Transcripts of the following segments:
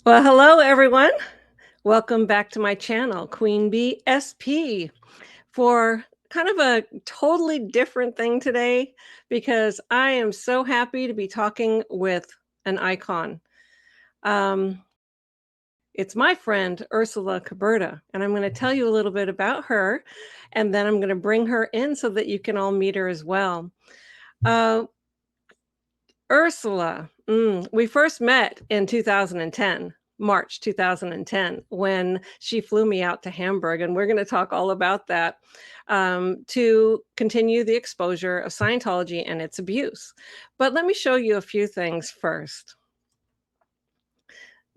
Well, hello everyone. Welcome back to my channel, Queen Bee SP, for kind of a totally different thing today because I am so happy to be talking with an icon. Um, it's my friend Ursula Caberta, and I'm going to tell you a little bit about her, and then I'm going to bring her in so that you can all meet her as well. Uh, Ursula, we first met in 2010, March 2010, when she flew me out to Hamburg, and we're going to talk all about that to continue the exposure of Scientology and its abuse. But let me show you a few things first.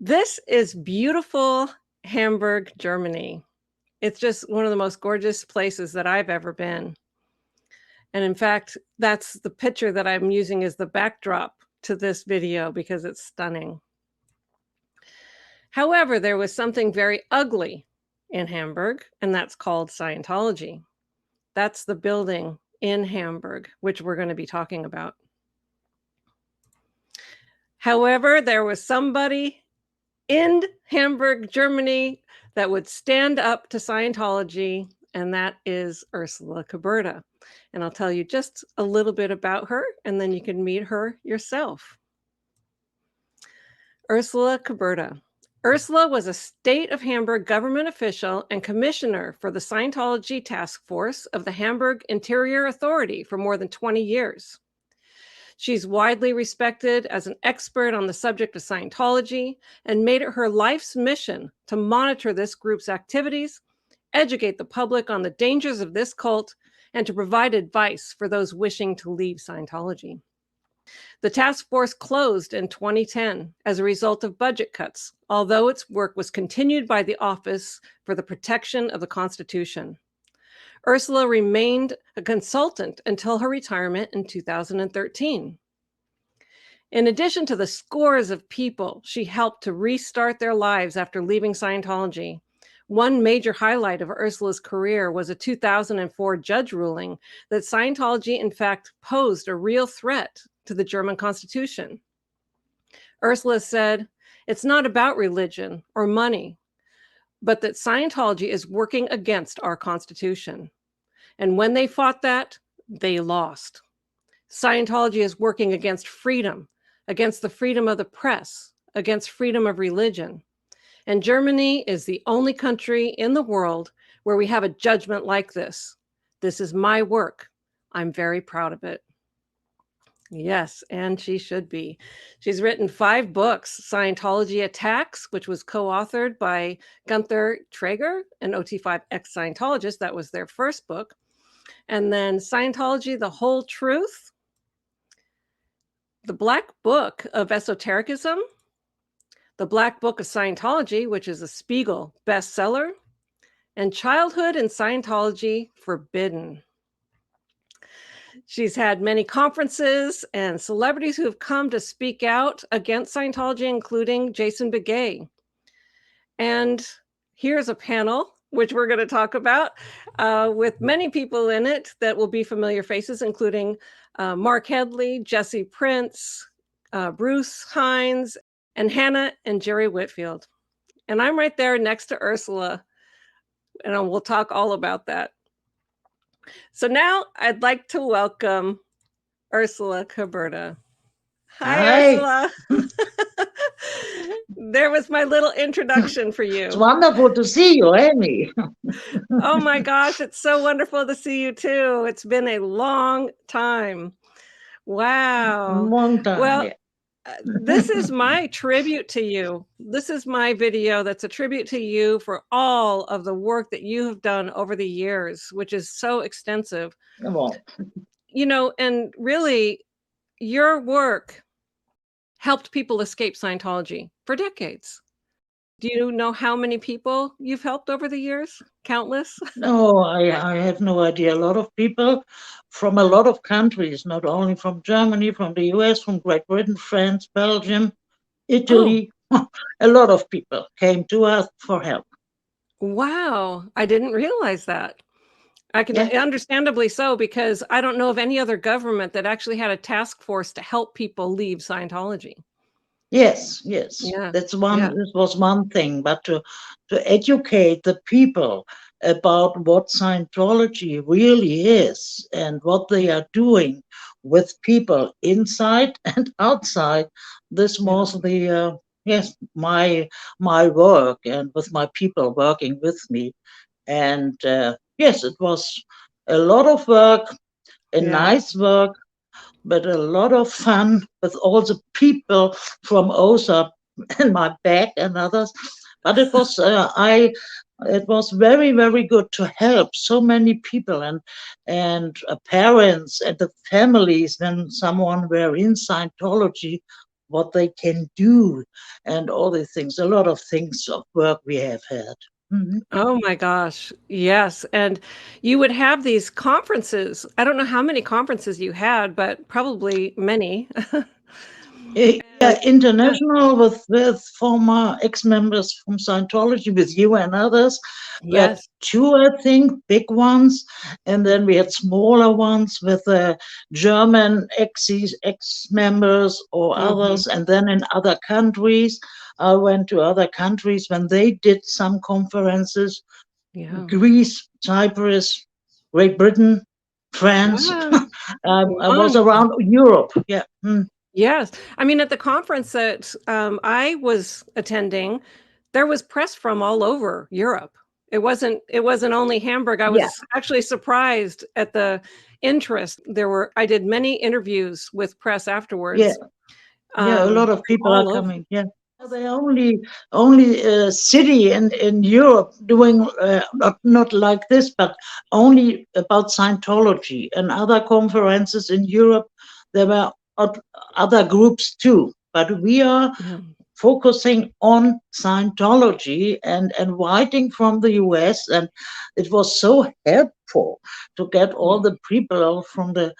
This is beautiful Hamburg, Germany. It's just one of the most gorgeous places that I've ever been. And in fact, that's the picture that I'm using as the backdrop to this video because it's stunning. However, there was something very ugly in Hamburg, and that's called Scientology. That's the building in Hamburg, which we're going to be talking about. However, there was somebody in Hamburg, Germany, that would stand up to Scientology, and that is Ursula Caberta. And I'll tell you just a little bit about her, and then you can meet her yourself. Ursula Caberta. Ursula was a State of Hamburg government official and commissioner for the Scientology Task Force of the Hamburg Interior Authority for more than 20 years. She's widely respected as an expert on the subject of Scientology and made it her life's mission to monitor this group's activities, educate the public on the dangers of this cult, and to provide advice for those wishing to leave Scientology. The task force closed in 2010 as a result of budget cuts, although its work was continued by the Office for the Protection of the Constitution. Ursula remained a consultant until her retirement in 2013. In addition to the scores of people she helped to restart their lives after leaving Scientology, one major highlight of Ursula's career was a 2004 judge ruling that Scientology, in fact, posed a real threat to the German Constitution. Ursula said, "It's not about religion or money, but that Scientology is working against our Constitution. And when they fought that, they lost. Scientology is working against freedom, against the freedom of the press, against freedom of religion. And Germany is the only country in the world where we have a judgment like this. This is my work. I'm very proud of it." Yes, and she should be. She's written 5 books: Scientology Attacks, which was co-authored by Gunther Traeger, an OT5 ex-Scientologist. That was their first book. And then Scientology, The Whole Truth, The Black Book of Esotericism, The Black Book of Scientology, which is a Spiegel bestseller, and Childhood in Scientology Forbidden. She's had many conferences and celebrities who have come to speak out against Scientology, including Jason Begay. And here's a panel, which we're going to talk about, with many people in it that will be familiar faces, including Mark Headley, Jesse Prince, Bruce Hines, and Hannah and Jerry Whitfield. And I'm right there next to Ursula, and we'll talk all about that. So now I'd like to welcome Ursula Caberta. Hi, Ursula. There was my little introduction for you. It's wonderful to see you, Amy. Oh my gosh, it's so wonderful to see you too. It's been a long time. Wow. Long time. Well, yeah. This is my tribute to you. This is my video that's a tribute to you for all of the work that you have done over the years, which is so extensive. Well, You know, and really, your work helped people escape Scientology for decades. Do you know how many people you've helped over the years? Countless? no, I have no idea. A lot of people from a lot of countries, not only from Germany, from the US, from Great Britain, France, Belgium, Italy. Oh. A lot of people came to us for help. Wow, I didn't realize that. I can understandably so, because I don't know of any other government that actually had a task force to help people leave Scientology. Yes, Yeah. that's Yeah. this was one thing, but to educate the people about what Scientology really is and what they are doing with people inside and outside, this Yeah. was the yes, my work, and with my people working with me. And yes, it was a lot of work, a Yeah. nice work, but a lot of fun with all the people from OSA and my back and others. But it was very, very good to help so many people, and parents and the families when someone were in Scientology, what they can do, and all these things. A lot of things of work we have had. Mhm. Oh my gosh. Yes. And you would have these conferences. I don't know how many conferences you had, but probably many. And Yeah, yeah, international with former ex-members from Scientology, with you and others. We had yes. two, I think, big ones, and then we had smaller ones with German ex-members or Hmm. others, and then in other countries. I went to other countries when they did some conferences: Yeah. Greece, Cyprus, Great Britain, France. Wow. I was Wonderful. around Europe. Yeah. Mm. Yes. I mean, at the conference that I was attending, there was press from all over Europe. It wasn't only Hamburg. I Yeah. was actually surprised at the interest. I did many interviews with press Yeah. afterwards, Yeah, a lot of from people are all over. coming. Yeah, the only city in Europe doing not like this, but only about Scientology. And other conferences in Europe, there were other groups too. But we are Yeah. focusing on Scientology and writing from the US, and it was so helpful to get all Yeah. the people from the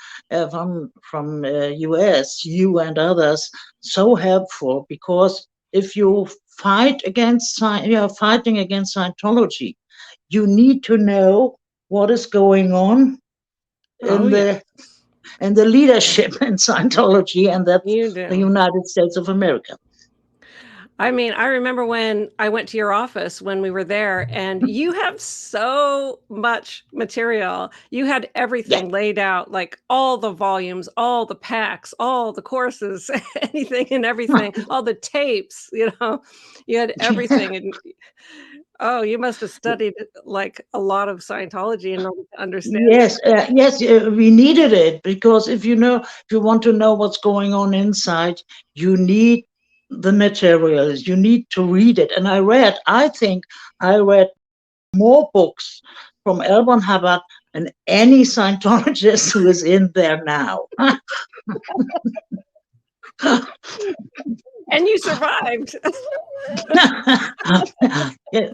US, you and others, so helpful, because if you you are fighting against Scientology, you need to know what is going on Oh, in yeah. the leadership in Scientology, and that's You the do. United States of America. I mean, I remember when I went to your office when we were there, and you have so much material. You had Yeah. everything laid out, like all the volumes, all the packs, all the courses, anything and everything, all the tapes, you had everything. And oh, you must have studied like a lot of Scientology in order to understand it. Yes, we needed it, because if you want to know what's going on inside, you need the materials. You need to read it. And I think I read more books from L. Ron Hubbard than any Scientologist who is in there now. And you survived. Yeah,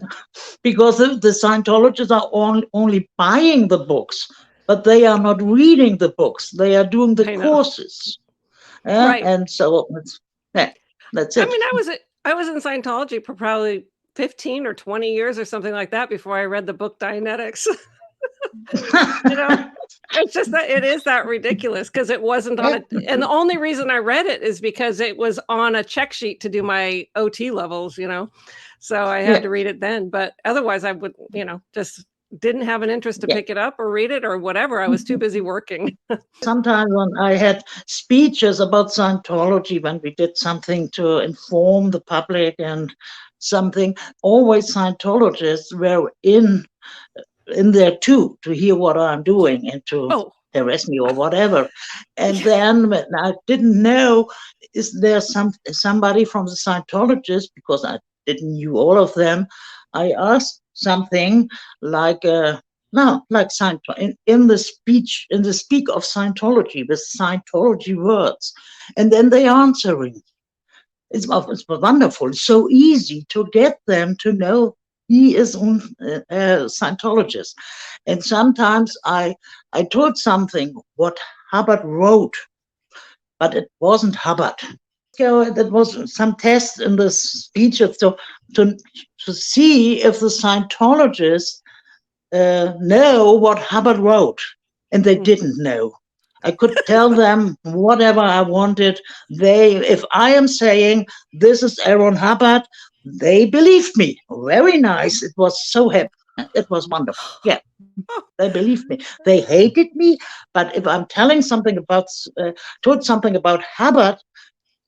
because the Scientologists are only buying the books, but they are not reading the books. They are doing the I know. courses. Right. And so yeah, that's I it. mean, I was in Scientology for probably 15 or 20 years or something like that before I read the book Dianetics. You know? It's just that it is that ridiculous because it wasn't on Yeah, it, and the only reason I read it is because it was on a check sheet to do my OT levels. So I had yeah, to read it then, but otherwise I would, just didn't have an interest to yeah. pick it up or read it or whatever. I was too busy working. Sometimes when I had speeches about Scientology, when we did something to inform the public and something, always Scientologists were in there too, to hear what I'm doing and to Oh, harass me or whatever. And then when I didn't know, is there somebody from the Scientologists, because I didn't knew all of them, I asked something like no, like in the speak of Scientology with Scientology words, and then they answering. It's wonderful. It's so easy to get them to know he is a Scientologist. And sometimes I told something what Hubbard wrote, but it wasn't Hubbard. So that was some test in the speech to see if the Scientologists know what Hubbard wrote, and they mhm. didn't know. I could tell them whatever I wanted. If I am saying this is Aaron Hubbard, they believed me. Very nice. It was so happy. It was wonderful. Yeah, they believed me. They hated me, but if I'm telling something about, told something about Hubbard,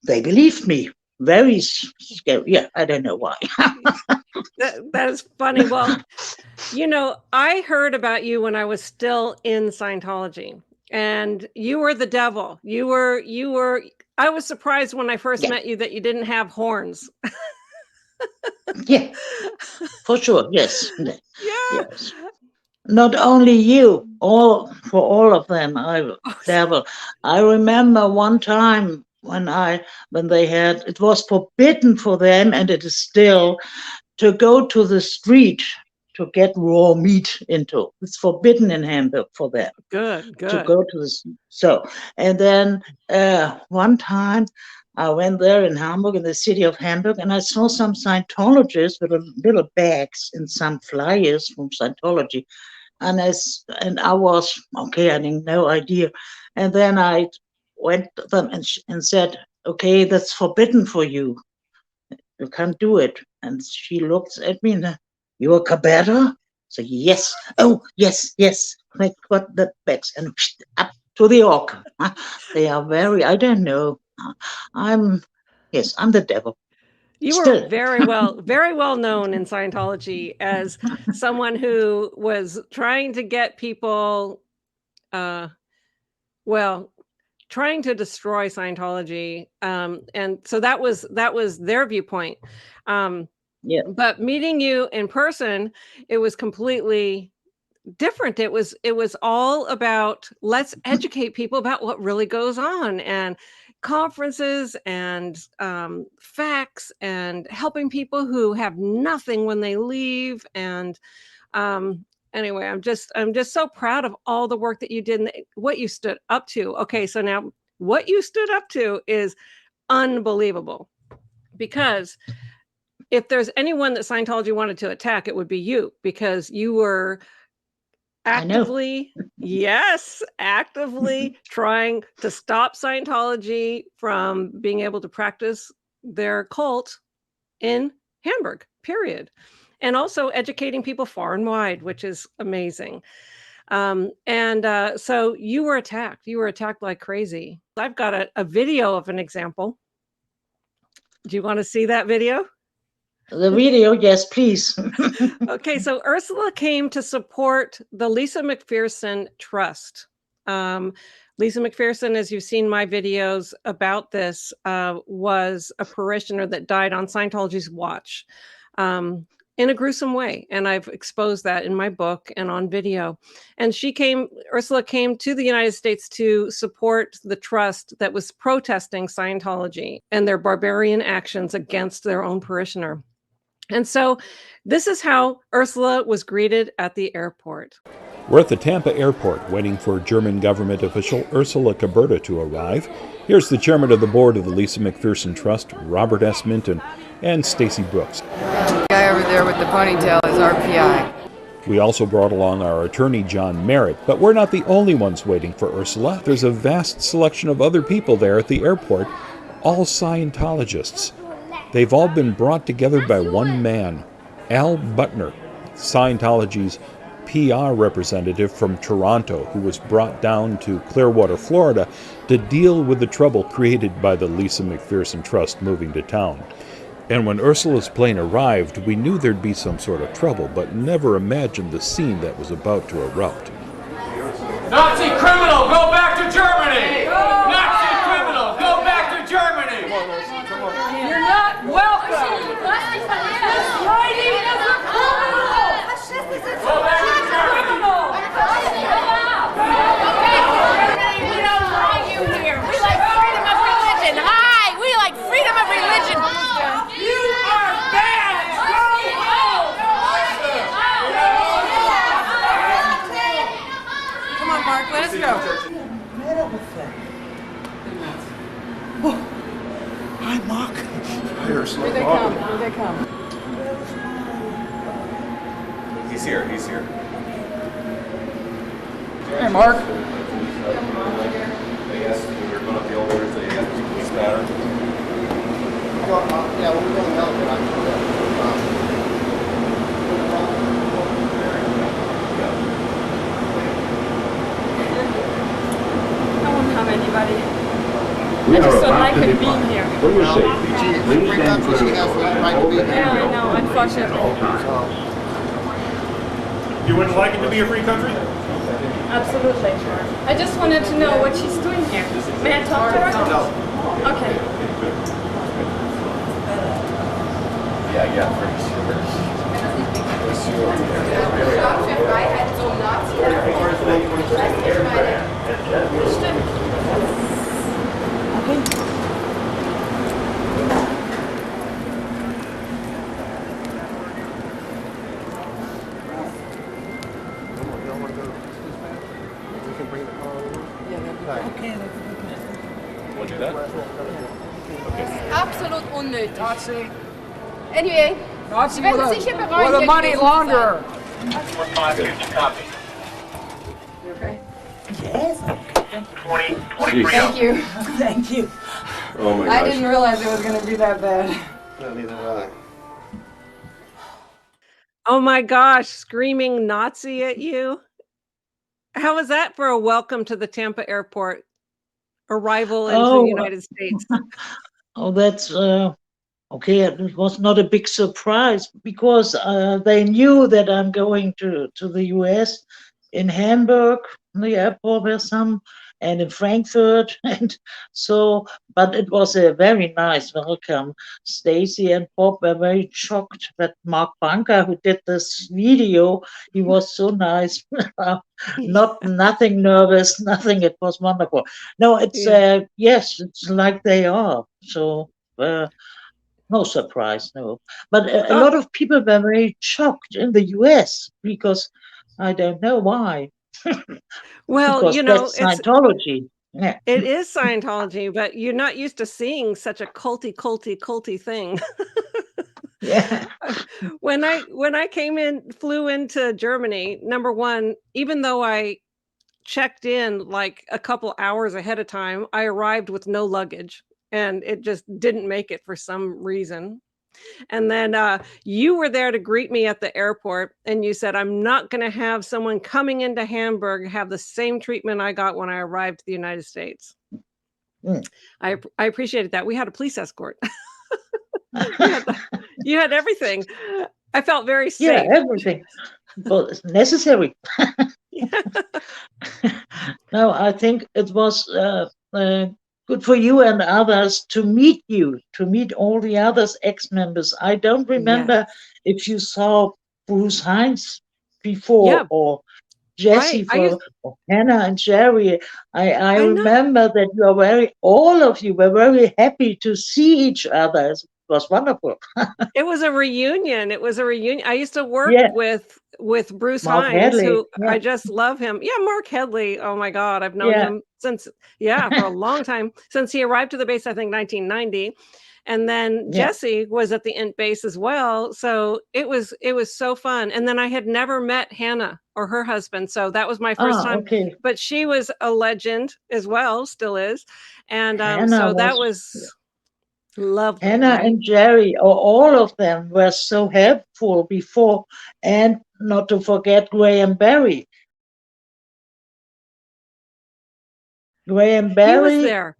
they believed me. Very scary. Yeah, I don't know why. That is funny. Well, you know, I heard about you when I was still in Scientology, and you were the devil. I was surprised when I first met you that you didn't have horns. Yeah, for sure. Yes. Yeah. Yes. Not only you, for all of them, devil. I remember one time when it was forbidden for them, and it is still, to go to the street to get raw meat into. It's forbidden in Hamburg for them. Good. To go to the and then one time I went there in Hamburg, in the city of Hamburg, and I saw some Scientologists with little bags and some flyers from Scientology. And I was, okay, I had no idea. And then I went to them and said, okay, that's forbidden for you. You can't do it. And she looks at me and, you are Caberta? So yes. Oh, yes. I got the bags and up to the orc. They are I don't know. I'm the devil. You were very well known in Scientology as someone who was trying to get people, trying to destroy Scientology. And so that was their viewpoint. Yeah. But meeting you in person, it was completely different. It was all about, let's educate people about what really goes on, and conferences and facts, and helping people who have nothing when they leave. And anyway, I'm just so proud of all the work that you did and what you stood up to. Okay, so now what you stood up to is unbelievable, because if there's anyone that Scientology wanted to attack, it would be you, because you were actively trying to stop Scientology from being able to practice their cult in Hamburg, period. And also educating people far and wide, which is amazing. So you were attacked. You were attacked like crazy. I've got a video of an example. Do you want to see that video? The video, yes, please. Okay, so Ursula came to support the Lisa McPherson Trust. Lisa McPherson, as you've seen my videos about this, was a parishioner that died on Scientology's watch in a gruesome way. And I've exposed that in my book and on video. And Ursula came to the United States to support the trust that was protesting Scientology and their barbarian actions against their own parishioner. And so this is how Ursula was greeted at the airport. We're at the Tampa airport waiting for German government official Ursula Caberta to arrive. Here's the chairman of the board of the Lisa McPherson Trust, Robert S. Minton, and Stacy Brooks. The guy over there with the ponytail is our PI. We also brought along our attorney, John Merritt, but we're not the only ones waiting for Ursula. There's a vast selection of other people there at the airport, all Scientologists. They've all been brought together by one man, Al Butner, Scientology's PR representative from Toronto, who was brought down to Clearwater, Florida, to deal with the trouble created by the Lisa McPherson Trust moving to town. And when Ursula's plane arrived, we knew there'd be some sort of trouble, but never imagined the scene that was about to erupt. Nazi criminal, go back to Germany! Nazi criminal, go back to Germany! You're not welcome! This lady is a criminal! Go back to Germany! We don't like you here. We like freedom of religion. Hi! We like freedom of religion. You are banned! Go home! Come on, Mark, let us go. Hi, Mark. Hi, Ursula. Here they come. Here they come. He's here. Hey, Mark. They asked when we were going up the elevators, they asked people to spatter. Yeah, we're going to elevator. I won't have anybody. We I just are don't about like to it depart. being here. For your safety, please stand clear of the doors. Yeah, I know, unfortunately. At all times. You wouldn't like it to be a free country? Absolutely. I just wanted to know what she's doing here. May I talk to her? No. Okay. Yeah, pretty Want to do that? Absolut unnötig. Anyway, Nazi Sie werden with sicher a bereuen, money hier gewesen launderer. zu sein. 550 copy. Yes. Thank you. Thank you. Oh my I gosh. didn't realize it was going to be that bad. No, neither did I. Oh my gosh, screaming Nazi at you. How was that for a welcome to the Tampa airport? Arrival into the United States. Oh, that's okay. It was not a big surprise because they knew that I'm going to the US, in Hamburg, the airport were some, and in Frankfurt, and so. But it was a very nice welcome. Stacy and Bob were very shocked that Mark Bunker, who did this video, he was so nice. Nothing nervous, nothing. It was wonderful. No, it's yes, it's like they are. So no surprise, no. But a lot of people were very shocked in the US because I don't know why. Well, because you know, that's Scientology. Yeah. it is Scientology, but you're not used to seeing such a culty thing. Yeah. When I flew into Germany, number one, even though I checked in like a couple hours ahead of time, I arrived with no luggage and it just didn't make it for some reason. And then you were there to greet me at the airport and you said, I'm not going to have someone coming into Hamburg have the same treatment I got when I arrived to the United States. Mm. I appreciated that. We had a police escort. You had everything. I felt very safe. Yeah, everything. But it's necessary. No, I think it was good for you and others to meet all the others ex-members. I don't remember if you saw Bruce Heinz before or Jesse or Hannah and Jerry. I remember that all of you were very happy to see each other. It was wonderful. It was a reunion. I used to work with Bruce Mark Hines, Hadley. who I just love him. Yeah, Mark Headley. Oh my God, I've known him since for a long time, since he arrived to the base, I think 1990. And then Jesse was at the Int base as well. So it was so fun. And then I had never met Hannah or her husband. So that was my first time. Okay. But she was a legend as well, still is. And that was lovely. Hannah and Jerry, or all of them, were so helpful before. And not to forget Graham Barry. Graham Barry. He was there.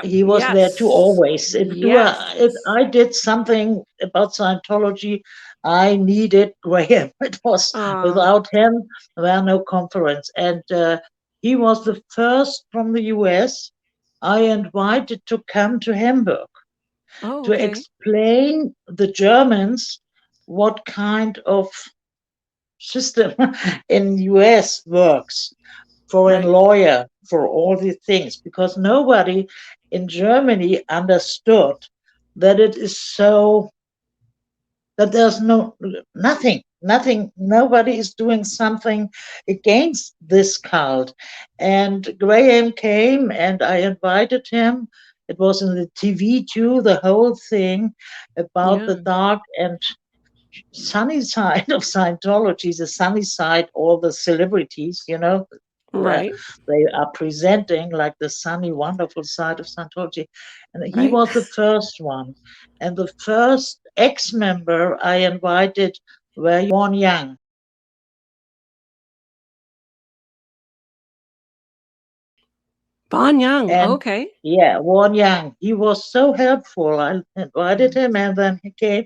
He was there too always. If I did something about Scientology, I needed Graham. It was without him, there were no conference. And he was the first from the US I invited to come to Hamburg to explain the Germans what kind of system in US works for a lawyer, for all these things, because nobody in Germany understood that it is so, that there's nothing, nobody is doing something against this cult. And Graham came and I invited him. It was in the TV too, the whole thing about the dark and sunny side of Scientology, the sunny side, all the celebrities, Right. they are presenting like the sunny, wonderful side of Scientology. And he Right. was the first one. And the first ex-member I invited were Won Yang. Bon Young. And Okay. yeah, Won Yang, he was so helpful. I invited him, and then he came.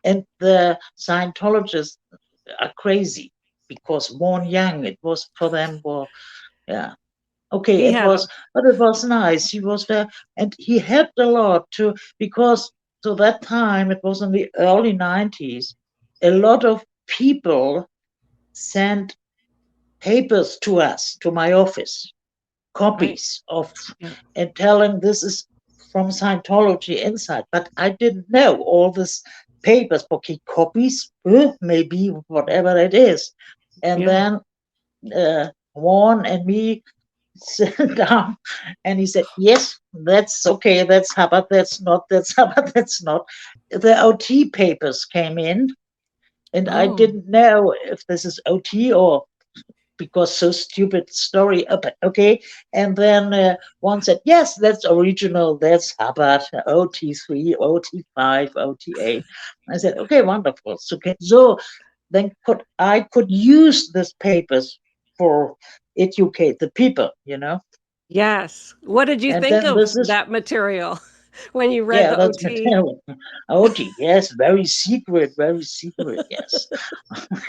And the Scientologists are crazy because Won Yang, it was for them, well, yeah. Okay, He it had a was, but it was nice. He was there, and he helped a lot too, because so that time, it was in the early 90s, a lot of people sent papers to us, to my office, copies of, Yeah. and telling this is from Scientology inside. But I didn't know all this papers, okay, copies, maybe whatever it is. And Yeah. then Warren and me sit down, and he said, yes, that's okay, that's Hubbard, that's not, that's Hubbard, that's not. The OT papers came in, and I Oh. didn't know if this is OT or because so stupid story, but okay. And then one said, yes, that's original, that's Hubbard, OT3, OT5, OT8. I said, okay, wonderful. So then I could use these papers for educate the people, you know. Yes. What did you And think then of this is, that material when you read yeah, the that's OT? material. OT, yes, very secret, yes.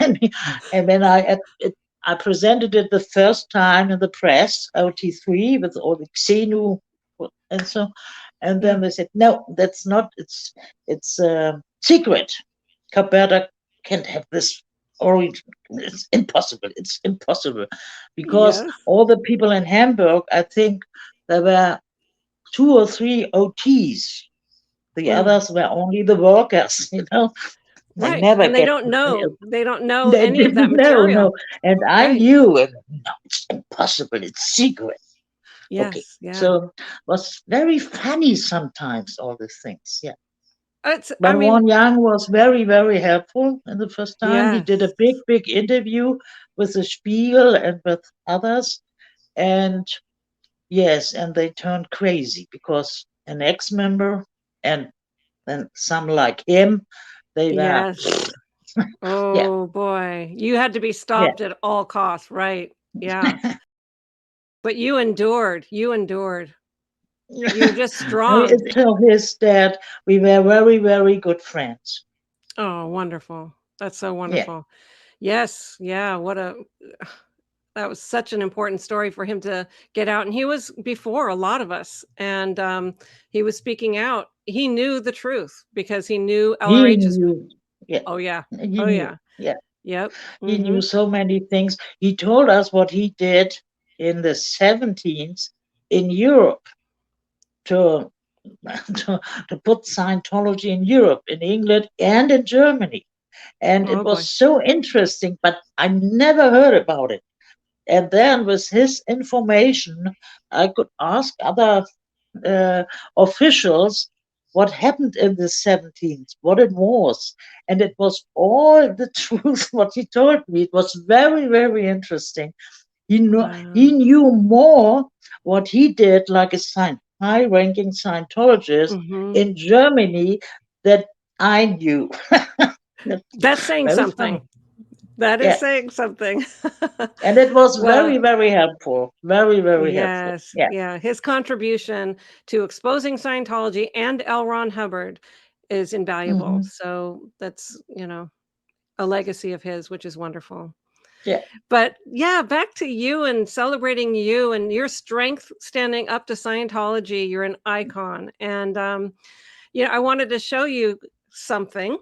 and then I presented it the first time in the press, OT3, with all the Xenu and so, and then they said, no, that's not, it's secret. Caberta can't have this origin. It's impossible. Because Yes. all the people in Hamburg, I think there were 2 or 3 OTs. The others were only the workers, you know. They Right. never And they get, don't know. They don't know they any of that didn't know, no. material. And I Right. knew it. No, it's impossible. It's secret. Okay. Yes. Yeah. So it was very funny sometimes, all these things. Yeah. It's, I But mean, Won Yang was very, very helpful in the first time. He did yes. a big interview with the Spiegel and with others. And yes, and they turned crazy because an ex-member and then some like him, they were, Yes. yeah, Oh boy. You had to be yeah. stopped at all costs, right? Yeah. But you endured. You endured. You're just strong. Until his death, we were very, very good friends. Oh, wonderful. That's so Yeah. wonderful. Yes. Yeah. That was such an important story for him to get out. And he was before a lot of us. And he was speaking out. He knew the truth because he knew He LRH's. knew, yeah, Oh, yeah. he Oh, knew, yeah. yeah. Yep. He Hmm. knew so many things. He told us what he did in the 17th in Europe to, to put Scientology in Europe, in England, and in Germany. And Oh, it boy. was so interesting, but I never heard about it. And then with his information, I could ask other officials what happened in the 17th, what it was. And it was all the truth, what he told me. It was very, very interesting. He knew more what he did, like a high-ranking Scientologist Hmm. in Germany, that I knew. That's saying Very something. funny. That is Yeah. saying something. And it was Well, very, very helpful. Very, very helpful. yes. Yeah. Yeah. His contribution to exposing Scientology and L. Ron Hubbard is invaluable. Hmm. So that's, a legacy of his, which is wonderful. Yeah. But yeah, back to you and celebrating you and your strength standing up to Scientology. You're an icon. And, I wanted to show you something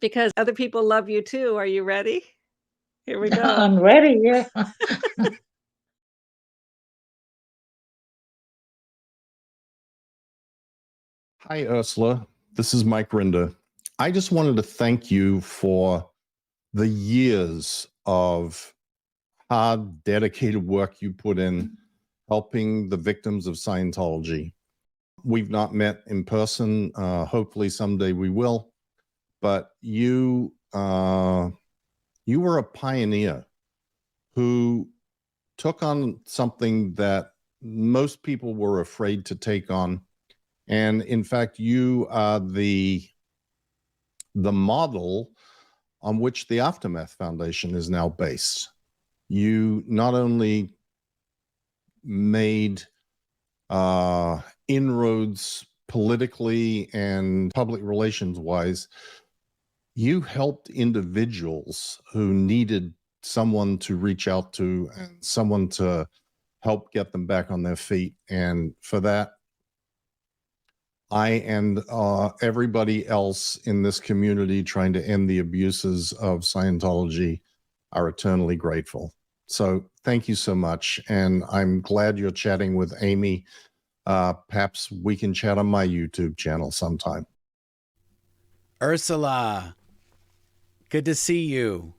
because other people love you too. Are you ready? Here we go. I'm ready. Yeah. Hi, Ursula. This is Mikerinda. I just wanted to thank you for the years of hard, dedicated work you put in helping the victims of Scientology. We've not met in person. Hopefully someday we will. But you were a pioneer who took on something that most people were afraid to take on. And in fact, you are the model on which the Aftermath Foundation is now based. You not only made inroads politically and public relations wise, you helped individuals who needed someone to reach out to and someone to help get them back on their feet. And for that, I and everybody else in this community trying to end the abuses of Scientology are eternally grateful. So thank you so much. And I'm glad you're chatting with Amy. Perhaps we can chat on my YouTube channel sometime. Ursula, good to see you.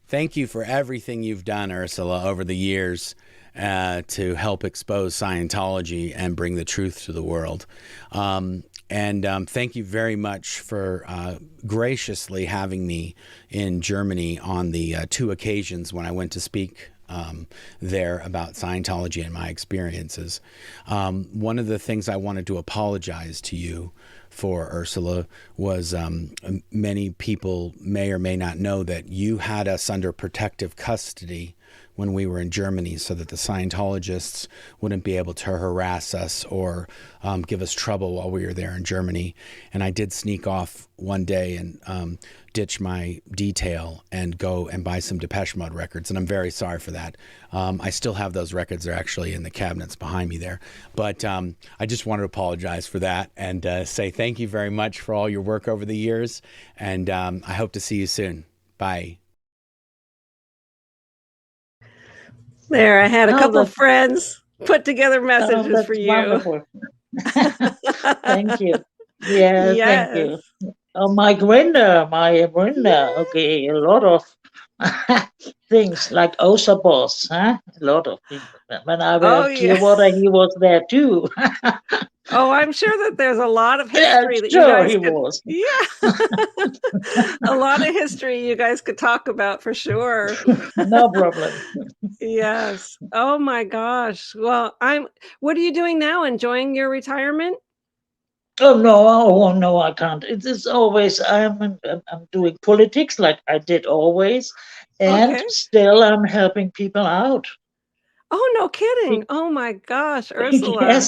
Thank you for everything you've done, Ursula, over the years to help expose Scientology and bring the truth to the world. Thank you very much for graciously having me in Germany on the 2 occasions when I went to speak there about Scientology and my experiences. One of the things I wanted to apologize to you for, Ursula, was many people may or may not know that you had us under protective custody when we were in Germany so that the Scientologists wouldn't be able to harass us or give us trouble while we were there in Germany. And I did sneak off one day and ditch my detail and go and buy some Depeche Mode records. And I'm very sorry for that. I still have those records. They're actually in the cabinets behind me there. But I just wanted to apologize for that and say thank you very much for all your work over the years. And I hope to see you soon. Bye. There, I had a couple of friends put together messages for you. Wonderful. Thank you. Yes, Yes. thank you. Oh, Mikerinda. Okay, a lot of things like Osa Boss, huh? A lot of things. When I was Clearwater, he was there too. Oh, I'm sure that there's a lot of history that you sure guys he could, was. Yeah. A lot of history you guys could talk about for sure. No problem. Yes. Oh my gosh. Well, what are you doing now? Enjoying your retirement? Oh no, I can't. It is always I'm doing politics like I did always, and Okay. still I'm helping people out. Oh, no kidding. Oh my gosh, Ursula.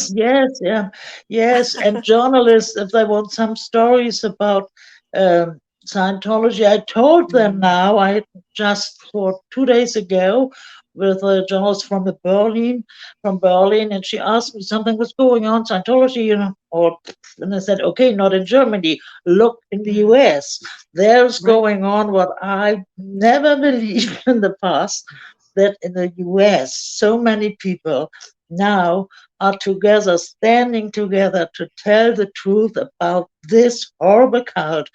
Yes. And journalists, if they want some stories about Scientology, I told them now. I just for 2 days ago with a journalist from Berlin, and she asked me something was going on Scientology, and I said, okay, not in Germany. Look in the US. There's going on what I never believed in the past. That in the US, so many people now are together, standing together to tell the truth about this horrible cult.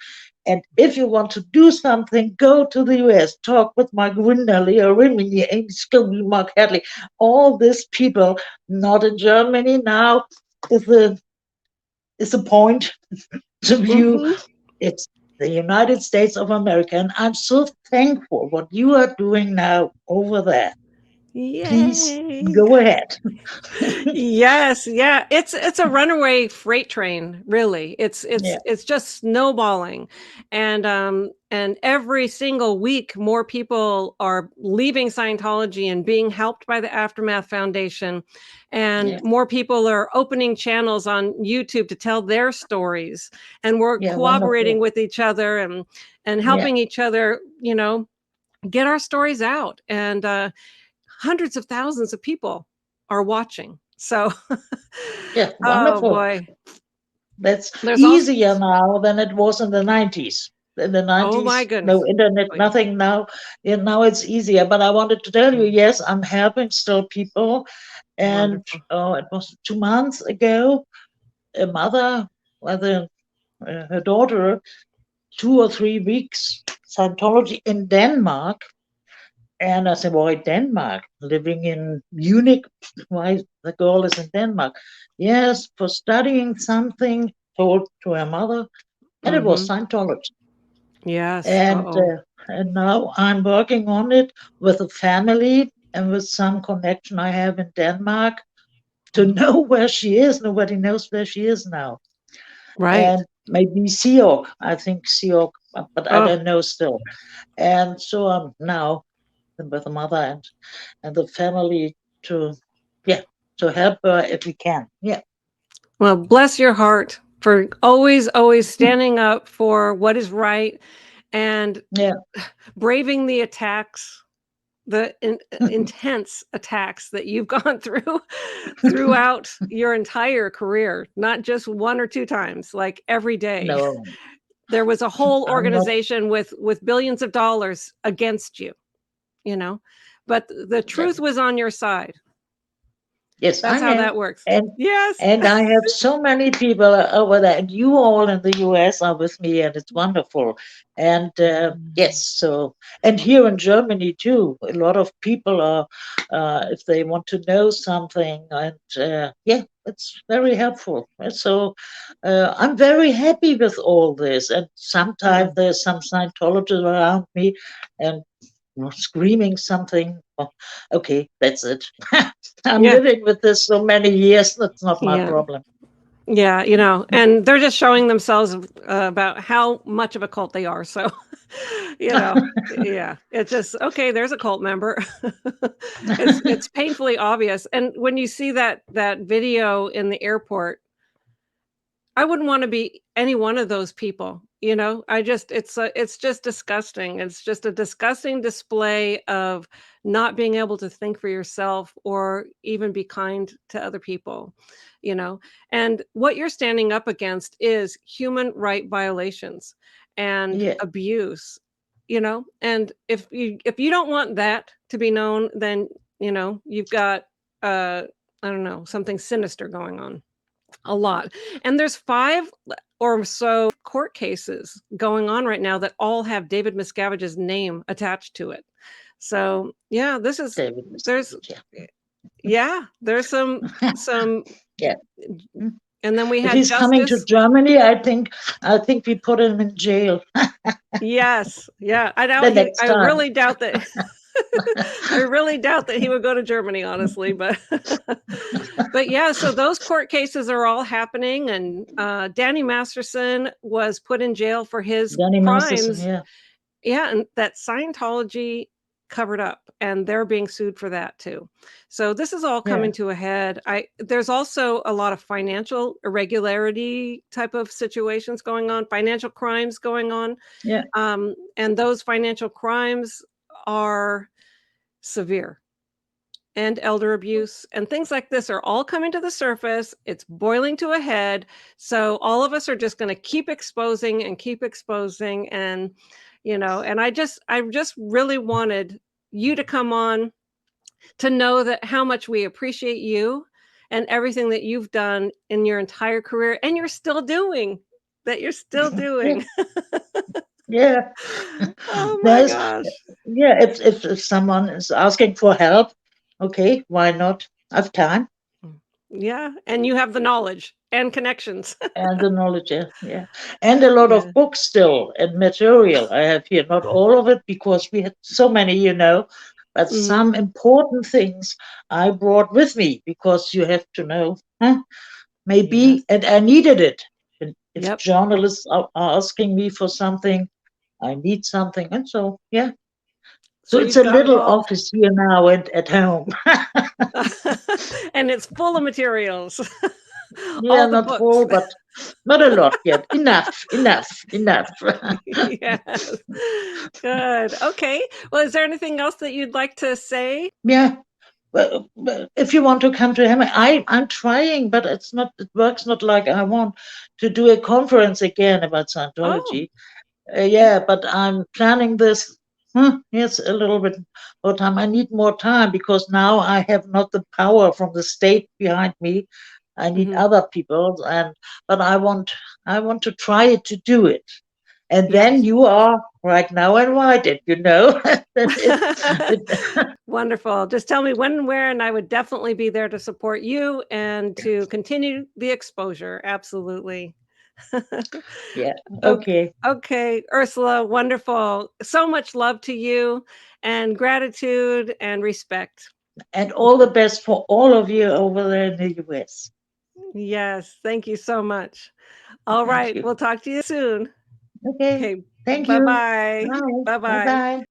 And if you want to do something, go to the US, talk with Mikerinda, Leo Rimini, Amy Scobee, Mark Hadley, all these people, not in Germany now, is a point to view. It's the United States of America, and I'm so thankful what you are doing now over there. Yay. Please go ahead. Yes, yeah. It's a runaway freight train, really. It's just snowballing. And every single week more people are leaving Scientology and being helped by the Aftermath Foundation. And more people are opening channels on YouTube to tell their stories. And we're cooperating with each other and helping each other, get our stories out. And hundreds of thousands of people are watching. So, wonderful. Oh boy. There's easier now than it was in the 90s. In the 90s, oh my goodness. no internet, nothing now. And now it's easier. But I wanted to tell you, yes, I'm helping still people. And it was 2 months ago, a mother with her daughter, 2 or 3 weeks, Scientology in Denmark. And I said, why Denmark? Living in Munich, why the girl is in Denmark? Yes, for studying something, told to her mother, and it was Scientology. Yes. And now I'm working on it with a family and with some connection I have in Denmark, to know where she is. Nobody knows where she is now. Right. And maybe Seorg, I think Seorg, but I don't know still. And so I'm now with the mother and the family to help her if we can. Yeah. Well, bless your heart for always standing up for what is right and braving the attacks, the intense attacks that you've gone through throughout your entire career, not just one or two times, like every day. No. There was a whole organization with billions of dollars against you, but the truth was on your side. Yes, that's how that works. And yes, and I have so many people over there, and you all in the US are with me, and it's wonderful. And yes, so and here in Germany too, a lot of people are, if they want to know something, and it's very helpful. And so I'm very happy with all this. And sometimes there's some Scientologists around me, and screaming something. Oh, okay, that's it. I'm living with this so many years. That's not my problem. Yeah, and they're just showing themselves about how much of a cult they are. So, it's just, okay, there's a cult member. It's painfully obvious. And when you see that video in the airport, I wouldn't want to be any one of those people. It's just disgusting. It's just a disgusting display of not being able to think for yourself or even be kind to other people, and what you're standing up against is human right violations and abuse, and if you don't want that to be known, then, you've got, I don't know, something sinister going on. A lot. And there's 5 or so court cases going on right now that all have David Miscavige's name attached to it. So this is there's some and then we had if he's coming to Germany, I think we put him in jail. Yes. Yeah. I really doubt that. I really doubt that he would go to Germany, honestly, but so those court cases are all happening, and Danny Masterson was put in jail for his crimes. And that Scientology covered up, and they're being sued for that too. So this is all coming to a head. There's also a lot of financial irregularity type of situations going on, financial crimes going on. And those financial crimes are severe, and elder abuse and things like this are all coming to the surface. It's boiling to a head. So all of us are just going to keep exposing and, and I just really wanted you to come on to know that how much we appreciate you and everything that you've done in your entire career, and you're still doing. Yeah. Oh my gosh. Yeah, if someone is asking for help, okay, why not? I have time. Yeah, and you have the knowledge and connections. And the knowledge, yeah. And a lot of books still and material I have here. Not all of it, because we had so many, but some important things I brought with me, because you have to know, maybe, and I needed it. And if journalists are asking me for something, I need something, and so so it's a little office here now and at home. And it's full of materials. Not full, but not a lot yet. Enough. Yes. Good. Okay. Well, is there anything else that you'd like to say? Yeah. Well, if you want to come to Hamburg, I'm trying, but it works not like I want to do a conference again about Scientology. But I'm planning this. Yes, a little bit more time. I need more time, because now I have not the power from the state behind me. I need other people, but I want to try to do it. And then you are right now invited, Wonderful. Just tell me when and where, and I would definitely be there to support you and to continue the exposure. Absolutely. Yeah. Okay. Okay, Ursula, wonderful. So much love to you and gratitude and respect. And all the best for all of you over there in the US. Yes, thank you so much. All Thank right, you. we'll talk to you soon. Okay. Okay, Thank you. bye-bye. Bye. Bye-bye. Bye-bye.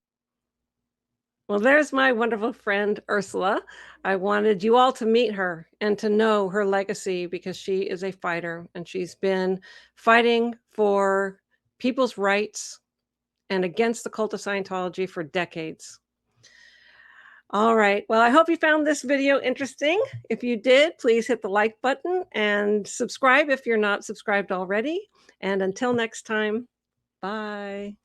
Well, there's my wonderful friend, Ursula. I wanted you all to meet her and to know her legacy because she is a fighter and she's been fighting for people's rights and against the cult of Scientology for decades. All right. Well, I hope you found this video interesting. If you did, please hit the like button and subscribe if you're not subscribed already. And until next time, bye.